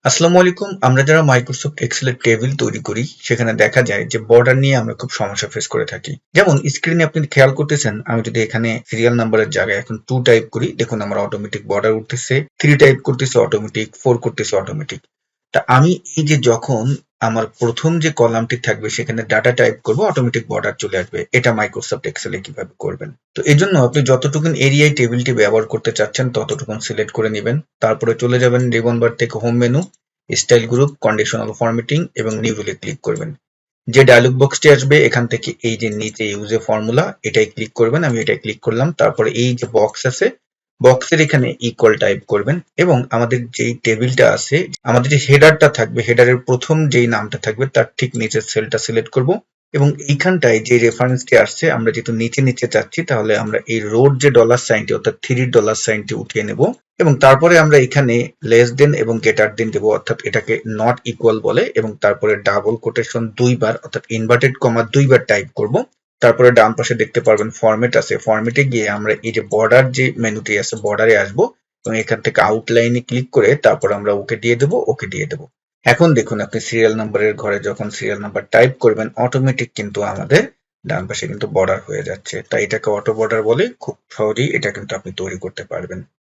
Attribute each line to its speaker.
Speaker 1: আসসালামু আলাইকুম। আমরা যারা মাইক্রোসফট এক্সেল এর টেবিল তৈরি করি সেখানে দেখা যায় যে বর্ডার নিয়ে আমরা খুব সমস্যা ফেস করে থাকি। যেমন স্ক্রিনে আপনি খেয়াল করতেছেন, আমি যদি এখানে সিরিয়াল নাম্বারের জায়গায় এখন 2 টাইপ করি, দেখুন আমার অটোমেটিক বর্ডার উঠতেছে, 3 টাইপ করতেছে অটোমেটিক, 4 করতেছে অটোমেটিক। তা আমি এই যে যখন আমার প্রথম যে কলামটি থাকবে সেখানে ডাটা টাইপ করব, অটোমেটিক বর্ডার চলে আসবে। এটা মাইক্রোসফট এক্সেল এ কিভাবে করবেন? তো এজন্য আপনি যতটুকুন এরিয়ায় টেবিলটি ব্যবহার করতে চাচ্ছেন ততটুকুন সিলেক্ট করে নিবেন। তারপরে চলে যাবেন রিবন বার থেকে home menu, style group, conditional formatting এবং নিউ রুলে ক্লিক করবেন। যে ডায়লগ বক্সটি আসবে এখান থেকে এই যে নিচে ইউজ এ ফর্মুলা এটাই ক্লিক করবেন। আমি এটাই ক্লিক করলাম। তারপরে এই যে বক্স আছে, বক্সের এখানে ইকুয়াল টাইপ করবেন এবং আমাদের যেই টেবিলটা আছে, আমাদের যে হেডারটা থাকবে, হেডারের প্রথম যেই নামটা থাকবে তার ঠিক নিচের সেলটা সিলেক্ট করব এবং এইখানটায় যে রেফারেন্সটি আসছে, আমরা যেহেতু নিচে নিচে চাচ্ছি তাহলে আমরা এই রোড যে ডলার সাইনটি অর্থাৎ $3 সাইনটি উঠিয়ে নেব এবং তারপরে আমরা এখানে লেস দেন এবং গ্রেটার দেন দেব, অর্থাৎ এটাকে নট ইকুয়াল বলে, এবং তারপরে ডাবল কোটেশন দুইবার অর্থাৎ ইনভার্টেড কমা দুইবার টাইপ করব। তারপরে ডান পাশে দেখতে পারবেন ফরম্যাট আছে, ফরম্যাটে গিয়ে আমরা এই যে বর্ডার যে মেনুটি আছে বর্ডারে আসবো এবং এখান থেকে আউটলাইনে ক্লিক করে তারপর আমরা ওকে দিয়ে দেবো, ওকে দিয়ে দেবো। এখন দেখুন আপনি সিরিয়াল নাম্বারের ঘরে যখন সিরিয়াল নাম্বার টাইপ করবেন অটোমেটিক কিন্তু আমাদের ডান পাশে কিন্তু বর্ডার হয়ে যাচ্ছে। তাই এটাকে অটো বর্ডার বলে, খুব সহজেই এটা কিন্তু আপনি তৈরি করতে পারবেন।